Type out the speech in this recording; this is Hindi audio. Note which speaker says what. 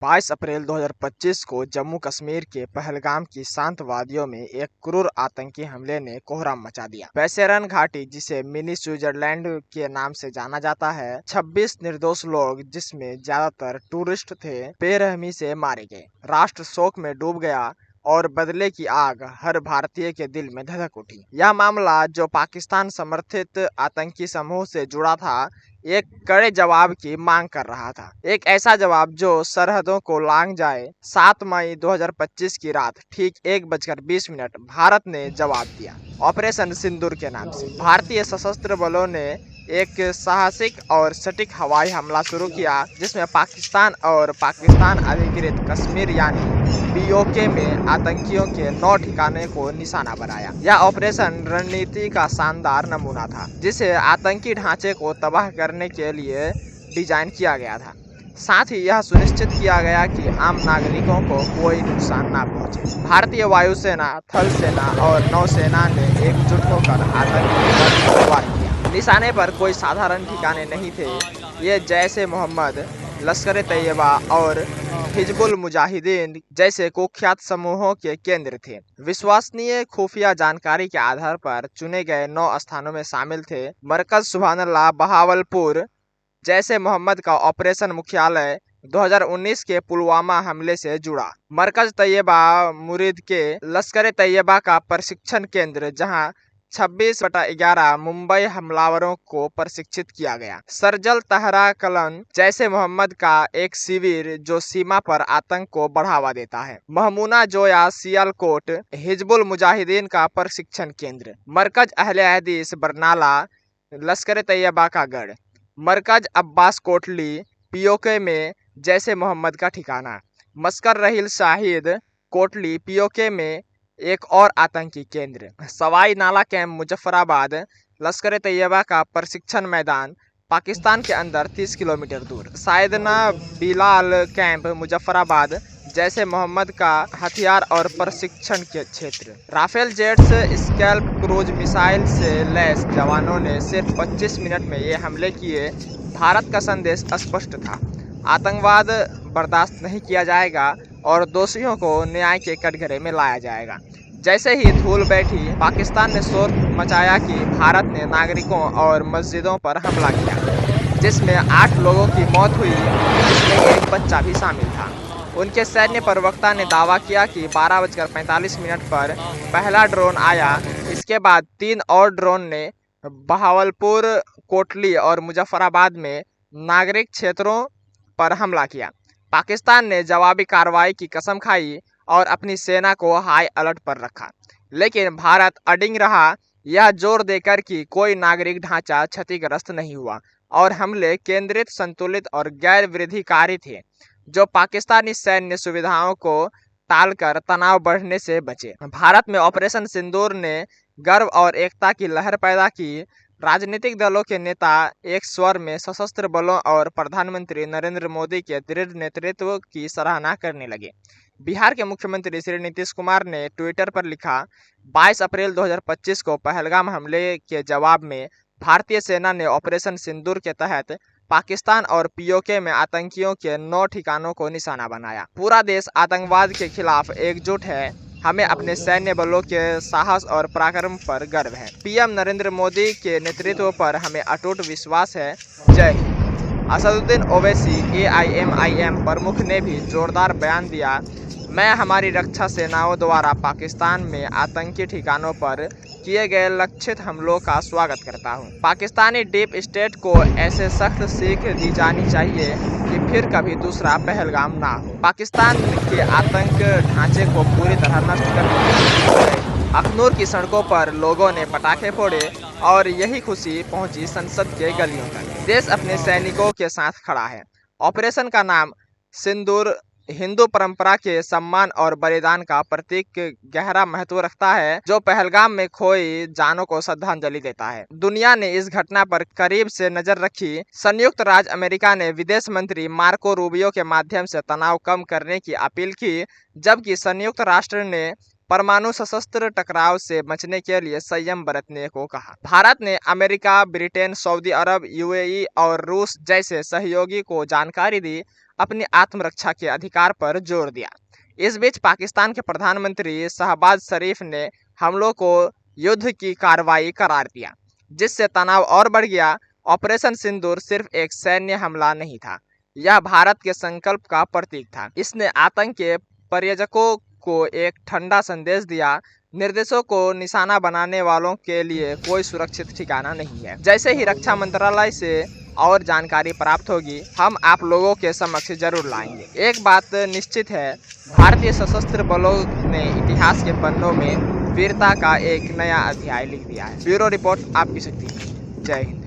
Speaker 1: 22 अप्रैल 2025 को जम्मू कश्मीर के पहलगाम की शांत वादियों में एक क्रूर आतंकी हमले ने कोहराम मचा दिया। पैसेरन घाटी, जिसे मिनी स्विट्जरलैंड के नाम से जाना जाता है, 26 निर्दोष लोग, जिसमें ज्यादातर टूरिस्ट थे, बेरहमी से मारे गए। राष्ट्र शोक में डूब गया और बदले की आग हर भारतीय के दिल में धधक उठी। यह मामला, जो पाकिस्तान समर्थित आतंकी समूह से जुड़ा था, एक कड़े जवाब की मांग कर रहा था। एक ऐसा जवाब जो सरहदों को लांघ जाए। 7 मई 2025 की रात ठीक 1:20 भारत ने जवाब दिया। ऑपरेशन सिंदूर के नाम से भारतीय सशस्त्र बलों ने एक साहसिक और सटीक हवाई हमला शुरू किया, जिसमें पाकिस्तान और पाकिस्तान अधिकृत कश्मीर यानी पीओके में आतंकियों के 9 ठिकाने को निशाना बनाया। यह ऑपरेशन रणनीति का शानदार नमूना था, जिसे आतंकी ढांचे को तबाह करने के लिए डिजाइन किया गया था। साथ ही यह सुनिश्चित किया गया कि आम नागरिकों को कोई नुकसान न पहुंचे। भारतीय वायुसेना, थल सेना और नौसेना ने एकजुट होकर आतंकी पर वार किया। निशाने पर कोई साधारण ठिकाने नहीं थे। ये जैश-ए मोहम्मद, लश्कर-ए-तैयबा और हिजबुल मुजाहिदीन जैसे कुख्यात समूहों के केंद्र थे। विश्वसनीय खुफिया जानकारी के आधार पर चुने गए 9 स्थानों में शामिल थे मरकज सुबहानल्लाह बहावलपुर। जैश-ए मोहम्मद का ऑपरेशन मुख्यालय 2019 के पुलवामा हमले से जुड़ा। मरकज तैयबा मुरीद के लश्कर-ए-तैयबा का प्रशिक्षण केंद्र, जहां 26/11 मुंबई हमलावरों को प्रशिक्षित किया गया। सरजल तहरा कलन जैश-ए मोहम्मद का एक शिविर, जो सीमा पर आतंक को बढ़ावा देता है। महमूना जोया सियालकोट हिजबुल मुजाहिदीन का प्रशिक्षण केंद्र। मरकज अहले हदीस बरनाला लश्कर-ए-तैयबा का गढ़। मरकज अब्बास कोटली पीओके में जैश-ए मोहम्मद का ठिकाना। मस्कर रहील शाहिद कोटली पीओके में एक और आतंकी केंद्र। सवाई नाला कैंप मुजफ्फराबाद लश्कर-ए-तैयबा का प्रशिक्षण मैदान, पाकिस्तान के अंदर 30 किलोमीटर दूर। सायदना बिलाल कैंप मुजफ्फराबाद जैश-ए मोहम्मद का हथियार और प्रशिक्षण के क्षेत्र। Rafale jets SCALP cruise missile से लैस जवानों ने सिर्फ 25 मिनट में ये हमले किए। भारत का संदेश स्पष्ट था, आतंकवाद बर्दाश्त नहीं किया जाएगा और दोषियों को न्याय के कटघरे में लाया जाएगा। जैसे ही धूल बैठी, पाकिस्तान ने शोर मचाया कि भारत ने नागरिकों और मस्जिदों पर हमला किया, जिसमें 8 लोगों की मौत हुई, जिसमें एक बच्चा भी शामिल था। उनके सैन्य प्रवक्ता ने दावा किया कि 12:45 पर पहला ड्रोन आया। इसके बाद 3 और ड्रोन ने बहावलपुर, कोटली और मुजफ्फराबाद में नागरिक क्षेत्रों पर हमला किया। पाकिस्तान ने जवाबी कार्रवाई की कसम खाई और अपनी सेना को हाई अलर्ट पर रखा, लेकिन भारत अडिग रहा, यह जोर देकर कि कोई नागरिक ढांचा क्षतिग्रस्त नहीं हुआ और हमले केंद्रित, संतुलित और गैर विरोधीकारी थे, जो पाकिस्तानी सैन्य सुविधाओं को टालकर तनाव बढ़ने से बचे। भारत में ऑपरेशन सिंदूर ने गर्व और एकता की लहर पैदा की। राजनीतिक दलों के नेता एक स्वर में सशस्त्र बलों और प्रधानमंत्री नरेंद्र मोदी के दृढ़ नेतृत्व की सराहना करने लगे। बिहार के मुख्यमंत्री श्री नीतीश कुमार ने ट्विटर पर लिखा, 22 अप्रैल 2025 को पहलगाम हमले के जवाब में भारतीय सेना ने ऑपरेशन सिंदूर के तहत पाकिस्तान और पीओके में आतंकियों के 9 ठिकानों को निशाना बनाया। पूरा देश आतंकवाद के खिलाफ एकजुट है। हमें अपने सैन्य बलों के साहस और पराक्रम पर गर्व है। पीएम नरेंद्र मोदी के नेतृत्व पर हमें अटूट विश्वास है। जय हिंद। असदुद्दीन ओवैसी AIMIM प्रमुख ने भी जोरदार बयान दिया, मैं हमारी रक्षा सेनाओं द्वारा पाकिस्तान में आतंकी ठिकानों पर किए गए लक्षित हमलों का स्वागत करता हूं। पाकिस्तानी डीप स्टेट को ऐसे सख्त सीख दी जानी चाहिए कि फिर कभी दूसरा पहलगाम ना हो। पाकिस्तान के आतंक ढांचे को पूरी तरह नष्ट करने। अखनूर की सड़कों पर लोगों ने पटाखे फोड़े और यही खुशी पहुंची संसद के गलियों तक। देश अपने सैनिकों के साथ खड़ा है। ऑपरेशन का नाम सिंदूर हिंदू परंपरा के सम्मान और बलिदान का प्रतीक गहरा महत्व रखता है, जो पहलगाम में खोई जानों को श्रद्धांजलि देता है। दुनिया ने इस घटना पर करीब से नजर रखी। संयुक्त राज्य अमेरिका ने विदेश मंत्री मार्को रूबियो के माध्यम से तनाव कम करने की अपील की, जबकि संयुक्त राष्ट्र ने परमाणु सशस्त्र टकराव से बचने के लिए संयम बरतने को कहा। भारत ने अमेरिका, ब्रिटेन, सऊदी अरब, यूएई और रूस जैसे सहयोगी को जानकारी दी, अपनी आत्मरक्षा के अधिकार पर जोर दिया। इस बीच पाकिस्तान के प्रधानमंत्री शहबाज शरीफ ने हमलों को युद्ध की कार्रवाई करार दिया, जिससे तनाव और बढ़ गया। ऑपरेशन सिंदूर सिर्फ एक सैन्य हमला नहीं था, यह भारत के संकल्प का प्रतीक था। इसने आतंक के प्रायोजकों को एक ठंडा संदेश दिया, निर्देशों को निशाना बनाने वालों के लिए कोई सुरक्षित ठिकाना नहीं है। जैसे ही रक्षा मंत्रालय से और जानकारी प्राप्त होगी, हम आप लोगों के समक्ष जरूर लाएंगे। एक बात निश्चित है, भारतीय सशस्त्र बलों ने इतिहास के पन्नों में वीरता का एक नया अध्याय लिख दिया है। ब्यूरो रिपोर्ट, आपकी शक्ति। जय हिंद।